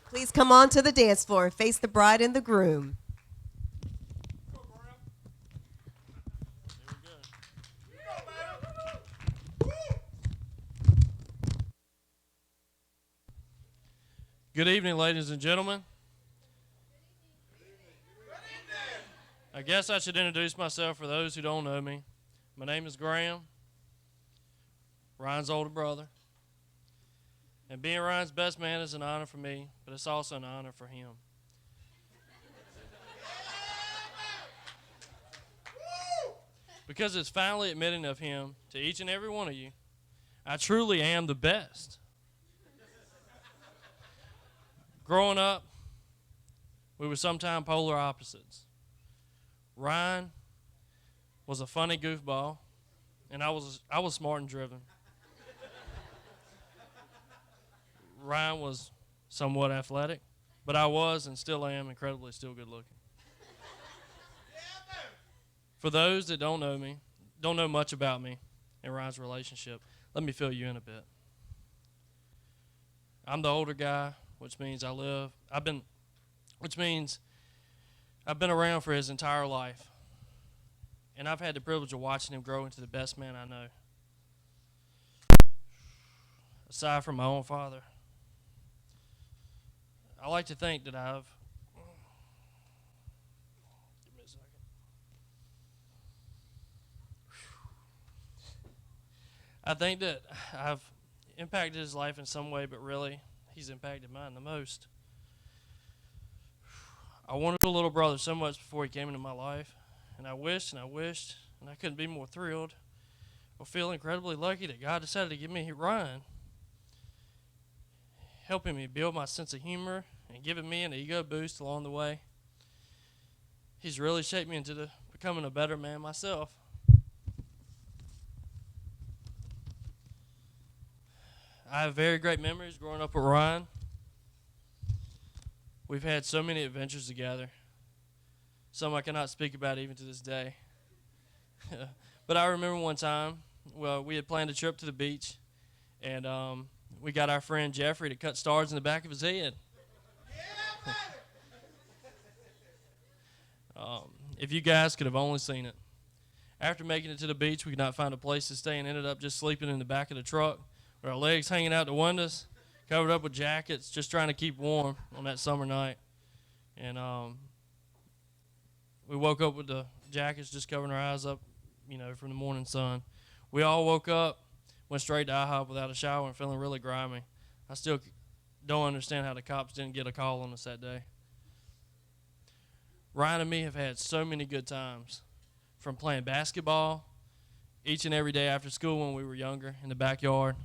Please come on to the dance floor and face the bride and the groom. Good evening, ladies and gentlemen. I guess I should introduce myself for those who don't know me. My name is Graham, Ryan's older brother. And being Ryan's best man is an honor for me, but it's also an honor for him. Because it's finally admitting of him to each and every one of you, I truly am the best. Growing up, we were sometimes polar opposites. Ryan was a funny goofball, and I was smart and driven. Ryan was somewhat athletic, but I was and still am incredibly still good looking. For those that don't know me, don't know much about me and Ryan's relationship, let me fill you in a bit. I'm the older guy, which means I've been around for his entire life. And I've had the privilege of watching him grow into the best man I know. Aside from my own father, I like to think that give me a second. I think that I've impacted his life in some way, but really, he's impacted mine the most. I wanted a little brother so much before he came into my life, and I wished, and I couldn't be more thrilled or feel incredibly lucky that God decided to give me Ryan, helping me build my sense of humor and giving me an ego boost along the way. He's really shaped me into becoming a better man myself. I have very great memories growing up with Ryan. We've had so many adventures together. Some I cannot speak about even to this day. But I remember one time, we had planned a trip to the beach, and we got our friend Jeffrey to cut stars in the back of his head. If you guys could have only seen it. After making it to the beach, we could not find a place to stay and ended up just sleeping in the back of the truck with our legs hanging out the windows, covered up with jackets, just trying to keep warm on that summer night. And we woke up with the jackets just covering our eyes up, from the morning sun. We all woke up, went straight to IHOP without a shower and feeling really grimy. I still don't understand how the cops didn't get a call on us that day. Ryan and me have had so many good times, from playing basketball each and every day after school when we were younger in the backyard,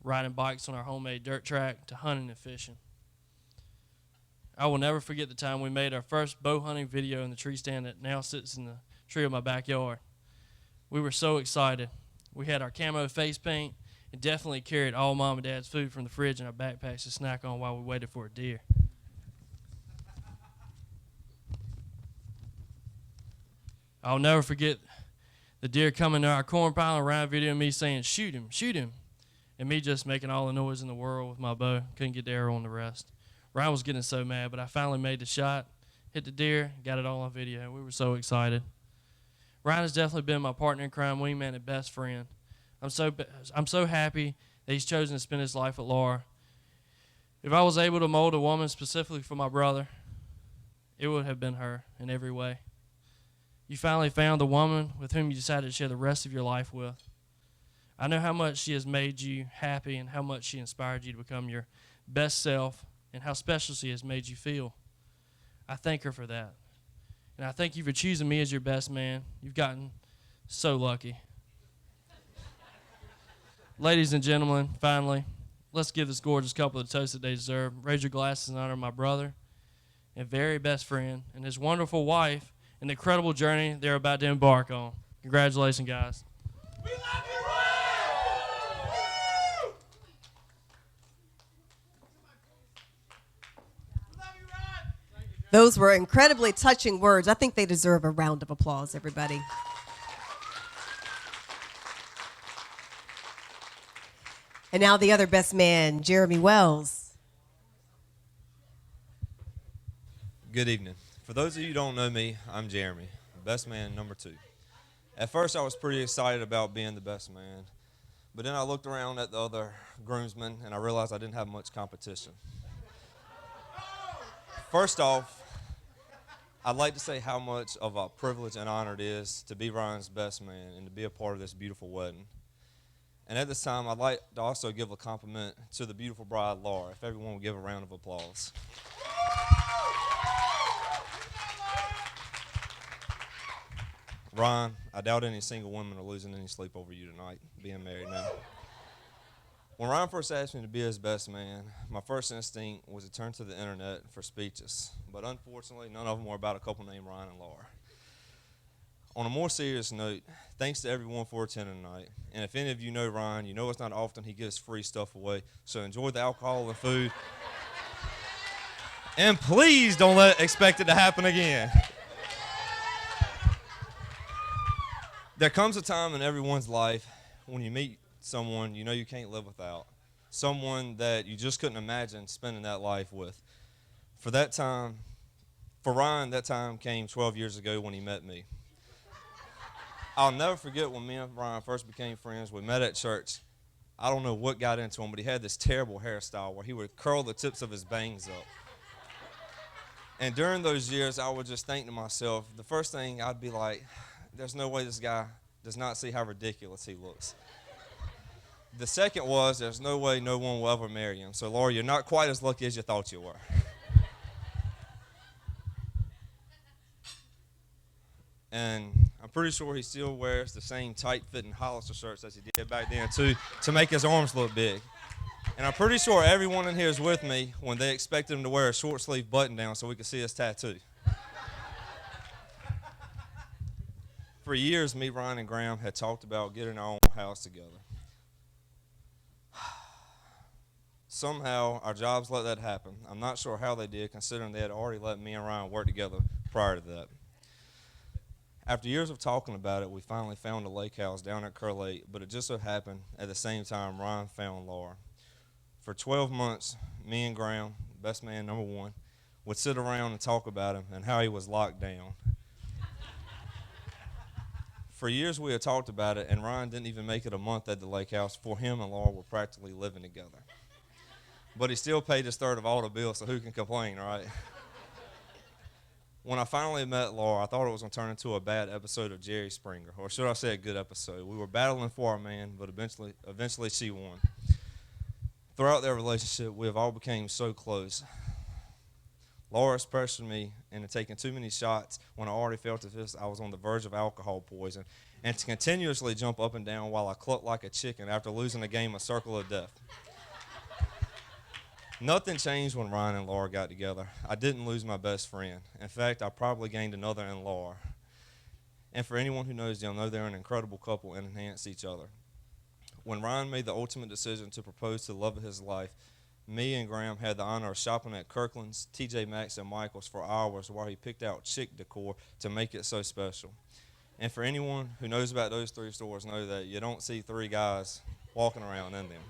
riding bikes on our homemade dirt track, to hunting and fishing. I will never forget the time we made our first bow hunting video in the tree stand that now sits in the tree of my backyard. We were so excited. We had our camo face paint and definitely carried all Mom and Dad's food from the fridge in our backpacks to snack on while we waited for a deer. I'll never forget the deer coming to our corn pile and Ryan videoing me saying, "Shoot him, shoot him," and me just making all the noise in the world with my bow. Couldn't get the arrow on the rest. Ryan was getting so mad, but I finally made the shot, hit the deer, got it all on video. We were so excited. Ryan has definitely been my partner in crime, wingman, and best friend. I'm so happy that he's chosen to spend his life with Laura. If I was able to mold a woman specifically for my brother, it would have been her in every way. You finally found the woman with whom you decided to share the rest of your life with. I know how much she has made you happy and how much she inspired you to become your best self and how special she has made you feel. I thank her for that. And I thank you for choosing me as your best man. You've gotten so lucky. Ladies and gentlemen, finally, let's give this gorgeous couple the toast that they deserve. Raise your glasses in honor of my brother and very best friend and his wonderful wife and the incredible journey they're about to embark on. Congratulations, guys. We love you, Ryan! We love you, Ryan! Those were incredibly touching words. I think they deserve a round of applause, everybody. And now the other best man, Jeremy Wells. Good evening. For those of you who don't know me, I'm Jeremy, best man number 2. At first, I was pretty excited about being the best man, but then I looked around at the other groomsmen and I realized I didn't have much competition. First off, I'd like to say how much of a privilege and honor it is to be Ryan's best man and to be a part of this beautiful wedding. And at this time, I'd like to also give a compliment to the beautiful bride, Laura, if everyone would give a round of applause. Ryan, I doubt any single women are losing any sleep over you tonight, being married now. When Ryan first asked me to be his best man, my first instinct was to turn to the internet for speeches. But unfortunately, none of them were about a couple named Ryan and Laura. On a more serious note, thanks to everyone for attending tonight. And if any of you know Ryan, you know it's not often he gives free stuff away. So enjoy the alcohol and food. And please don't expect it to happen again. There comes a time in everyone's life when you meet someone you know you can't live without, someone that you just couldn't imagine spending that life with. For Ryan, that time came 12 years ago when he met me. I'll never forget when me and Ryan first became friends. We met at church. I don't know what got into him, but he had this terrible hairstyle where he would curl the tips of his bangs up. And during those years, I would just think to myself, the first thing I'd be like, there's no way this guy does not see how ridiculous he looks. The second was, there's no way no one will ever marry him. So, Laura, you're not quite as lucky as you thought you were. And I'm pretty sure he still wears the same tight-fitting Hollister shirts as he did back then, too, to make his arms look big. And I'm pretty sure everyone in here is with me when they expected him to wear a short-sleeve button-down so we could see his tattoo. For years, me, Ryan, and Graham had talked about getting our own house together. Somehow, our jobs let that happen. I'm not sure how they did, considering they had already let me and Ryan work together prior to that. After years of talking about it, we finally found a lake house down at Kerr Lake, but it just so happened at the same time Ryan found Laura. For 12 months, me and Graham, best man number 1, would sit around and talk about him and how he was locked down. For years we had talked about it, and Ryan didn't even make it a month at the lake house before him and Laura were practically living together. But he still paid his third of all the bills, so who can complain, right? When I finally met Laura, I thought it was going to turn into a bad episode of Jerry Springer, or should I say a good episode. We were battling for our man, but eventually she won. Throughout their relationship, we have all become so close. Laura's pressured me into taking too many shots when I already felt as if I was on the verge of alcohol poison, and to continuously jump up and down while I clucked like a chicken after losing a game of Circle of Death. Nothing changed when Ryan and Laura got together. I didn't lose my best friend. In fact, I probably gained another in Laura. And for anyone who knows them, know they're an incredible couple and enhance each other. When Ryan made the ultimate decision to propose to the love of his life, me and Graham had the honor of shopping at Kirkland's, TJ Maxx, and Michael's for hours while he picked out chic decor to make it so special. And for anyone who knows about those 3 stores, know that you don't see 3 guys walking around in them.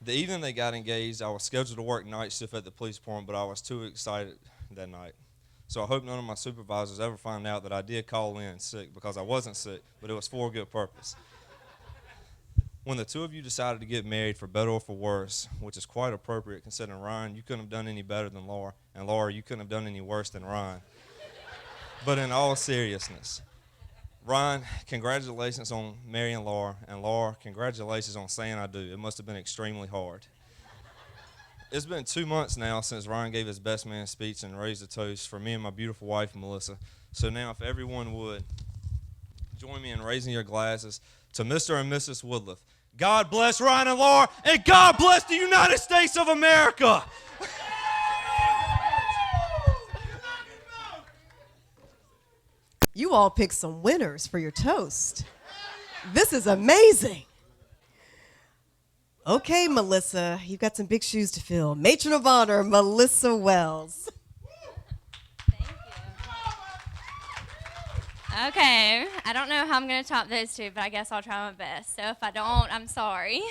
The evening they got engaged, I was scheduled to work night shift at the police department, but I was too excited that night. So I hope none of my supervisors ever find out that I did call in sick, because I wasn't sick, but it was for a good purpose. When the 2 of you decided to get married for better or for worse, which is quite appropriate considering Ryan, you couldn't have done any better than Laura, and Laura, you couldn't have done any worse than Ryan. But in all seriousness, Ryan, congratulations on marrying Laura, and Laura, congratulations on saying I do. It must have been extremely hard. It's been 2 months now since Ryan gave his best man speech and raised a toast for me and my beautiful wife, Melissa. So now if everyone would join me in raising your glasses to Mr. and Mrs. Woodliff. God bless Ryan and Laura, and God bless the United States of America. You all picked some winners for your toast. This is amazing. Okay, Melissa, you've got some big shoes to fill. Matron of Honor, Melissa Wells. Thank you. Okay, I don't know how I'm going to top those 2, but I guess I'll try my best. So if I don't, I'm sorry.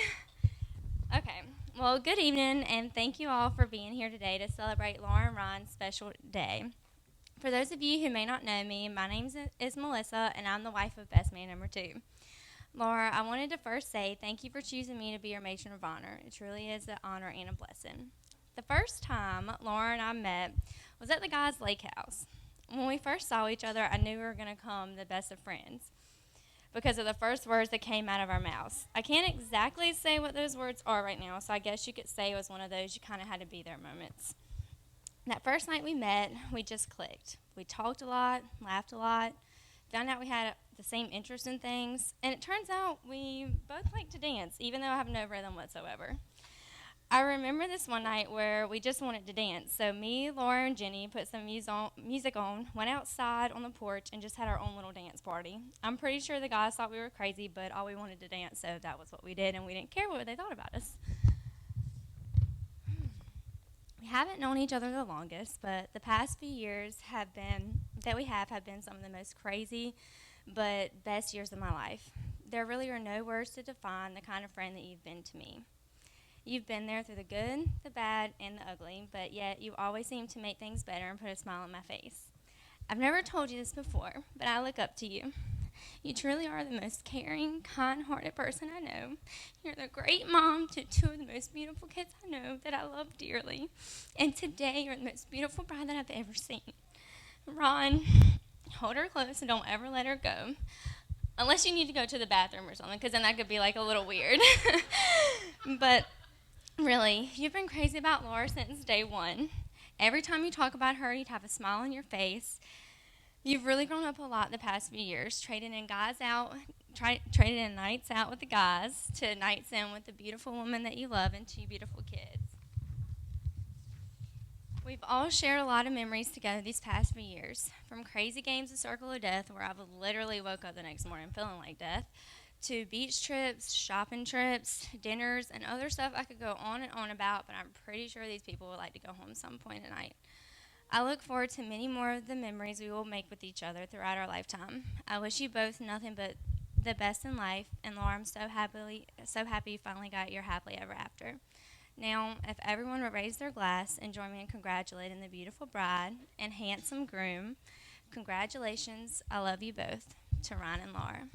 Okay, Well, good evening, and thank you all for being here today to celebrate Laura and Ryan's special day. For those of you who may not know me, my name is Melissa, and I'm the wife of best man number 2. Laura, I wanted to first say thank you for choosing me to be your matron of honor. It truly is an honor and a blessing. The first time Laura and I met was at the guys' lake house. When we first saw each other, I knew we were going to become the best of friends because of the first words that came out of our mouths. I can't exactly say what those words are right now, so I guess you could say it was one of those you kind of had to be there moments. That first night we met, we just clicked. We talked a lot, laughed a lot, found out we had the same interest in things, and it turns out we both like to dance, even though I have no rhythm whatsoever. I remember this one night where we just wanted to dance, so me, Laura, and Jenny put some music on, went outside on the porch, and just had our own little dance party. I'm pretty sure the guys thought we were crazy, but all we wanted to dance, so that was what we did, and we didn't care what they thought about us. We haven't known each other the longest, but the past few years have been some of the most crazy but best years of my life. There really are no words to define the kind of friend that you've been to me. You've been there through the good, the bad, and the ugly, but yet you always seem to make things better and put a smile on my face. I've never told you this before, but I look up to you. You truly are the most caring, kind-hearted person I know. You're the great mom to 2 of the most beautiful kids I know that I love dearly. And today, you're the most beautiful bride that I've ever seen. Ron, hold her close and don't ever let her go. Unless you need to go to the bathroom or something, because then that could be like a little weird. But really, you've been crazy about Laura since day one. Every time you talk about her, you'd have a smile on your face. You've really grown up a lot the past few years, trading in nights out with the guys to nights in with the beautiful woman that you love and 2 beautiful kids. We've all shared a lot of memories together these past few years, from crazy games of Circle of Death, where I've literally woke up the next morning feeling like death, to beach trips, shopping trips, dinners, and other stuff I could go on and on about, but I'm pretty sure these people would like to go home some point tonight. I look forward to many more of the memories we will make with each other throughout our lifetime. I wish you both nothing but the best in life, and Laura, I'm so happy you finally got your happily ever after. Now, if everyone would raise their glass and join me in congratulating the beautiful bride and handsome groom, congratulations, I love you both, to Ryan and Laura.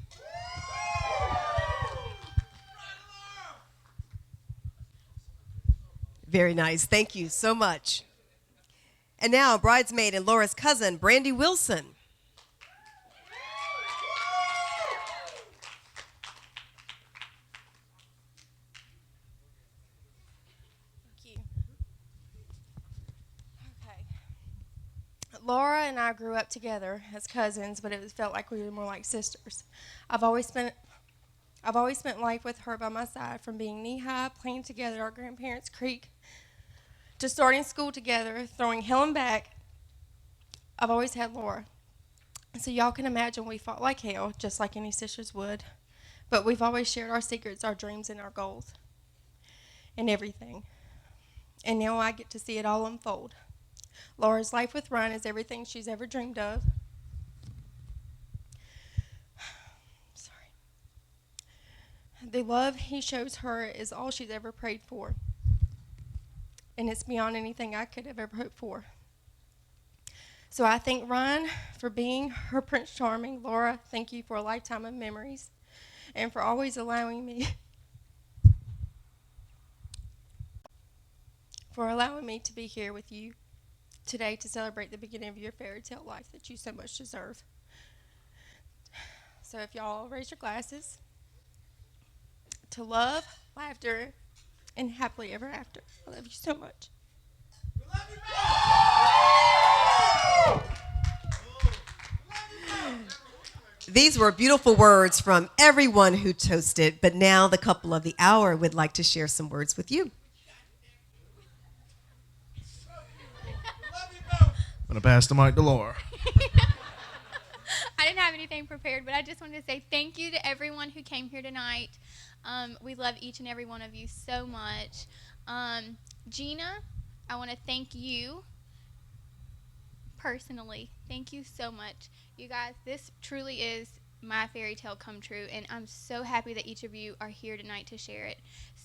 Very nice. Thank you so much. And now, bridesmaid and Laura's cousin, Brandy Wilson. Thank you. Okay. Laura and I grew up together as cousins, but it felt like we were more like sisters. I've always spent life with her by my side, from being knee-high, playing together at our grandparents' creek, to starting school together, throwing hell and back. I've always had Laura. So y'all can imagine we fought like hell, just like any sisters would. But we've always shared our secrets, our dreams, and our goals, and everything. And now I get to see it all unfold. Laura's life with Ryan is everything she's ever dreamed of. Sorry. The love he shows her is all she's ever prayed for. And it's beyond anything I could have ever hoped for. So I thank Ryan for being her Prince Charming. Laura, thank you for a lifetime of memories and for always allowing me to be here with you today to celebrate the beginning of your fairy tale life that you so much deserve. So if y'all raise your glasses to love, laughter, and happily ever after. I love you so much. We love you, man. These were beautiful words from everyone who toasted, but now the couple of the hour would like to share some words with you. I'm going to pass the mic to Laura. I didn't have anything prepared, but I just wanted to say thank you to everyone who came here tonight. We love each and every one of you so much. Gina, I want to thank you personally. Thank you so much. You guys, this truly is my fairy tale come true, and I'm so happy that each of you are here tonight to share it.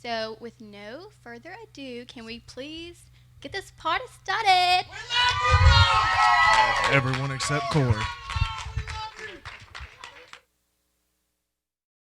So, with no further ado, can we please get this party started? We love you, Ron! Everyone except Corey.